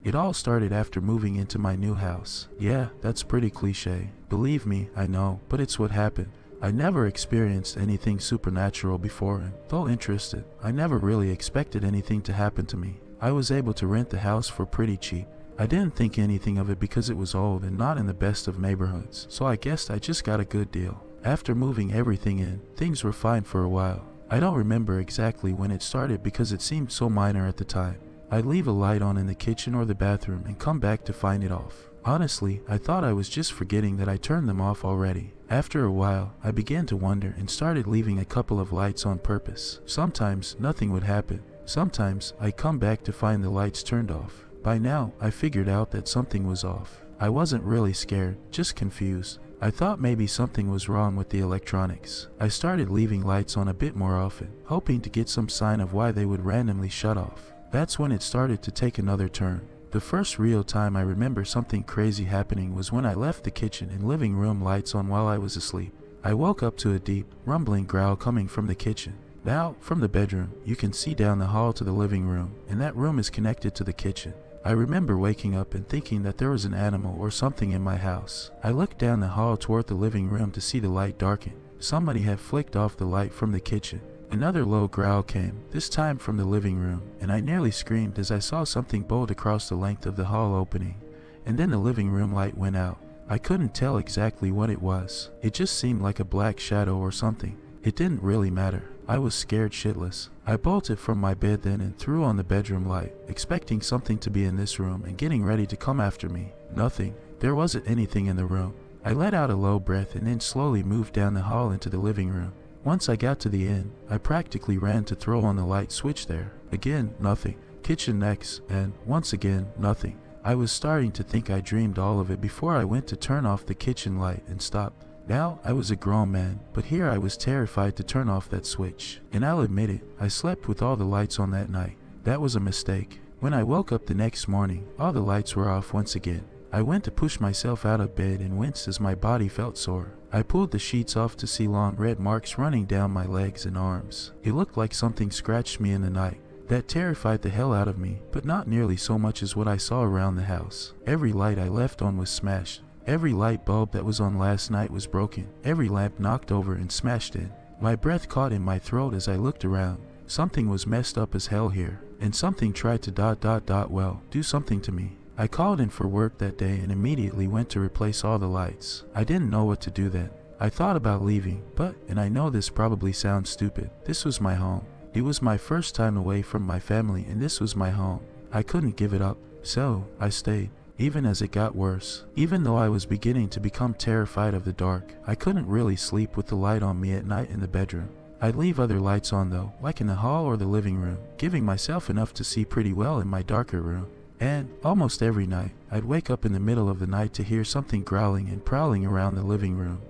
It all started after moving into my new house. Yeah, that's pretty cliche. Believe me, I know, but it's what happened. I never experienced anything supernatural before, and though interested, I never really expected anything to happen to me. I was able to rent the house for pretty cheap. I didn't think anything of it because it was old and not in the best of neighborhoods, so I guessed I just got a good deal. After moving everything in, things were fine for a while. I don't remember exactly when it started because it seemed so minor at the time. I'd leave a light on in the kitchen or the bathroom and come back to find it off. Honestly, I thought I was just forgetting that I turned them off already. After a while, I began to wonder and started leaving a couple of lights on purpose. Sometimes nothing would happen. Sometimes I'd come back to find the lights turned off. By now, I figured out that something was off. I wasn't really scared, just confused. I thought maybe something was wrong with the electronics. I started leaving lights on a bit more often, hoping to get some sign of why they would randomly shut off. That's when it started to take another turn. The first real time I remember something crazy happening was when I left the kitchen and living room lights on while I was asleep. I woke up to a deep, rumbling growl coming from the kitchen. Now, from the bedroom, you can see down the hall to the living room, and that room is connected to the kitchen. I remember waking up and thinking that there was an animal or something in my house. I looked down the hall toward the living room to see the light darken. Somebody had flicked off the light from the kitchen. Another low growl came, this time from the living room, and I nearly screamed as I saw something bolt across the length of the hall opening. And then the living room light went out. I couldn't tell exactly what it was. It just seemed like a black shadow or something. It didn't really matter. I was scared shitless. I bolted from my bed then and threw on the bedroom light, expecting something to be in this room and getting ready to come after me. Nothing. There wasn't anything in the room. I let out a low breath and then slowly moved down the hall into the living room. Once I got to the end, I practically ran to throw on the light switch there. Again, nothing. Kitchen next, and once again, nothing. I was starting to think I dreamed all of it before I went to turn off the kitchen light and stopped. Now I was a grown man, but here I was terrified to turn off that switch. And I'll admit it, I slept with all the lights on that night. That was a mistake. When I woke up the next morning, all the lights were off once again. I went to push myself out of bed and winced as my body felt sore. I pulled the sheets off to see long red marks running down my legs and arms. It looked like something scratched me in the night. That terrified the hell out of me, but not nearly so much as what I saw around the house. Every light I left on was smashed. Every light bulb that was on last night was broken. Every lamp knocked over and smashed in. My breath caught in my throat as I looked around. Something was messed up as hell here, and something tried to do something to me. I called in for work that day and immediately went to replace all the lights. I didn't know what to do then. I thought about leaving, and I know this probably sounds stupid, this was my home. It was my first time away from my family and this was my home. I couldn't give it up, so I stayed. Even as it got worse, even though I was beginning to become terrified of the dark, I couldn't really sleep with the light on me at night in the bedroom. I'd leave other lights on though, like in the hall or the living room, giving myself enough to see pretty well in my darker room. And almost every night, I'd wake up in the middle of the night to hear something growling and prowling around the living room,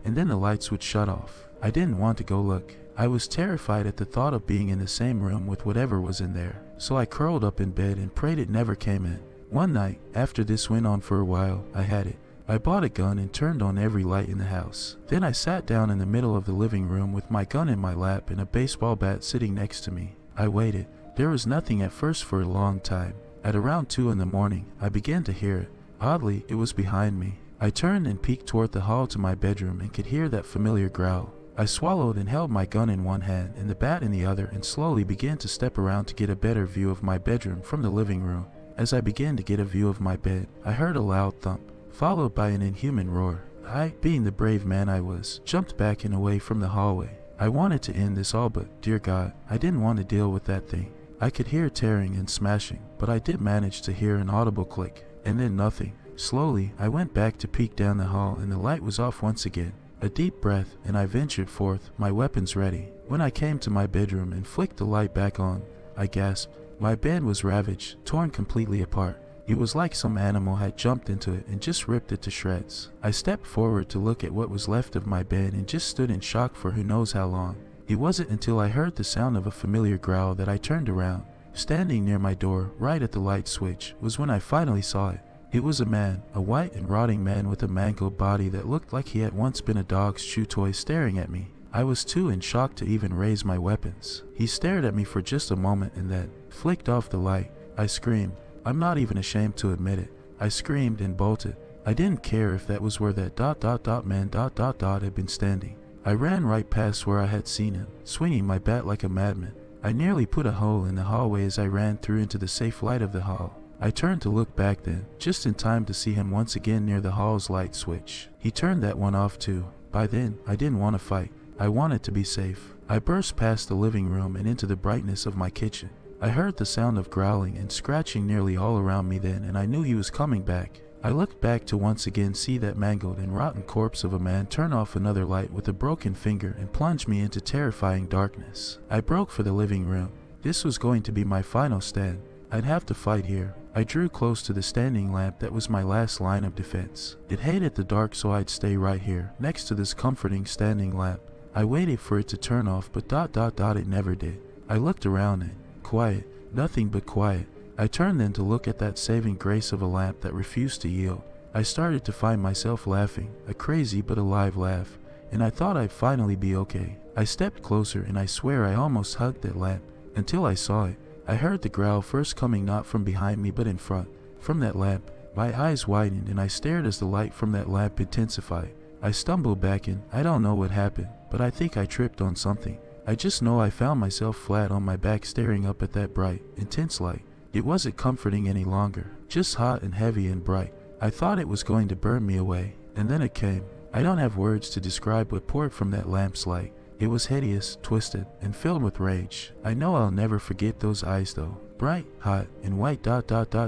and then the lights would shut off. I didn't want to go look. I was terrified at the thought of being in the same room with whatever was in there, so I curled up in bed and prayed it never came in. One night, after this went on for a while, I had it. I bought a gun and turned on every light in the house. Then I sat down in the middle of the living room with my gun in my lap and a baseball bat sitting next to me. I waited. There was nothing at first for a long time. At around 2 in the morning, I began to hear it. Oddly, it was behind me. I turned and peeked toward the hall to my bedroom and could hear that familiar growl. I swallowed and held my gun in one hand and the bat in the other and slowly began to step around to get a better view of my bedroom from the living room. As I began to get a view of my bed, I heard a loud thump, followed by an inhuman roar. I, being the brave man I was, jumped back and away from the hallway. I wanted to end this all but, dear God, I didn't want to deal with that thing. I could hear tearing and smashing, but I did manage to hear an audible click, and then nothing. Slowly, I went back to peek down the hall and the light was off once again. A deep breath, and I ventured forth, my weapons ready. When I came to my bedroom and flicked the light back on, I gasped. My bed was ravaged, torn completely apart. It was like some animal had jumped into it and just ripped it to shreds. I stepped forward to look at what was left of my bed and just stood in shock for who knows how long. It wasn't until I heard the sound of a familiar growl that I turned around. Standing near my door, right at the light switch, was when I finally saw it. It was a man, a white and rotting man with a mangled body that looked like he had once been a dog's chew toy staring at me. I was too in shock to even raise my weapons. He stared at me for just a moment and then flicked off the light. I screamed. I'm not even ashamed to admit it. I screamed and bolted. I didn't care if that was where that man had been standing. I ran right past where I had seen him, swinging my bat like a madman. I nearly put a hole in the hallway as I ran through into the safe light of the hall. I turned to look back then, just in time to see him once again near the hall's light switch. He turned that one off too. By then, I didn't want to fight. I wanted to be safe. I burst past the living room and into the brightness of my kitchen. I heard the sound of growling and scratching nearly all around me then, and I knew he was coming back. I looked back to once again see that mangled and rotten corpse of a man turn off another light with a broken finger and plunge me into terrifying darkness. I broke for the living room. This was going to be my final stand. I'd have to fight here. I drew close to the standing lamp that was my last line of defense. It hated the dark, so I'd stay right here, next to this comforting standing lamp. I waited for it to turn off, but it never did. I looked around it. Quiet. Nothing but quiet. I turned then to look at that saving grace of a lamp that refused to yield. I started to find myself laughing, a crazy but alive laugh, and I thought I'd finally be okay. I stepped closer, and I swear I almost hugged that lamp, until I saw it. I heard the growl first coming not from behind me but in front, from that lamp. My eyes widened and I stared as the light from that lamp intensified. I stumbled back and I don't know what happened, but I think I tripped on something. I just know I found myself flat on my back staring up at that bright, intense light. It wasn't comforting any longer, just hot and heavy and bright. I thought it was going to burn me away, and then it came. I don't have words to describe what poured from that lamp's light. It was hideous, twisted, and filled with rage. I know I'll never forget those eyes though. Bright, hot, and white ...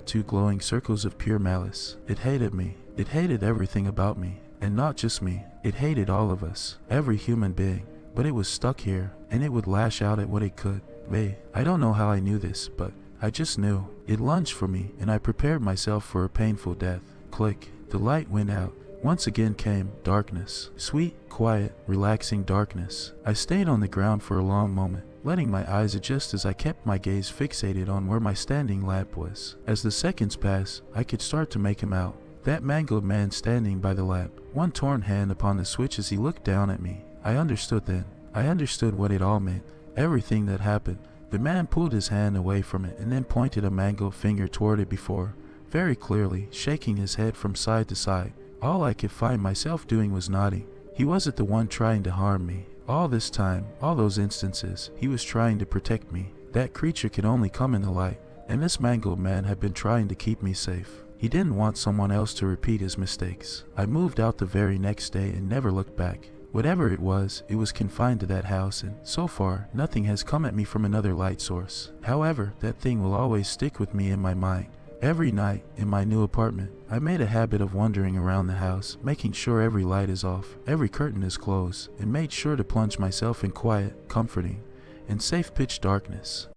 two glowing circles of pure malice. It hated me. It hated everything about me. And not just me. It hated all of us. Every human being. But it was stuck here, and it would lash out at what it could. I don't know how I knew this, but I just knew. It lunged for me, and I prepared myself for a painful death. Click. The light went out. Once again came darkness. Sweet, quiet, relaxing darkness. I stayed on the ground for a long moment, letting my eyes adjust as I kept my gaze fixated on where my standing lamp was. As the seconds passed, I could start to make him out. That mangled man standing by the lamp, one torn hand upon the switch as he looked down at me. I understood then. I understood what it all meant. Everything that happened. The man pulled his hand away from it and then pointed a mangled finger toward it before, very clearly, shaking his head from side to side. All I could find myself doing was nodding. He wasn't the one trying to harm me. All this time, all those instances, he was trying to protect me. That creature could only come in the light, and this mangled man had been trying to keep me safe. He didn't want someone else to repeat his mistakes. I moved out the very next day and never looked back. Whatever it was confined to that house, and so far, nothing has come at me from another light source. However, that thing will always stick with me in my mind. Every night, in my new apartment, I made a habit of wandering around the house, making sure every light is off, every curtain is closed, and made sure to plunge myself in quiet, comforting, and safe pitch darkness.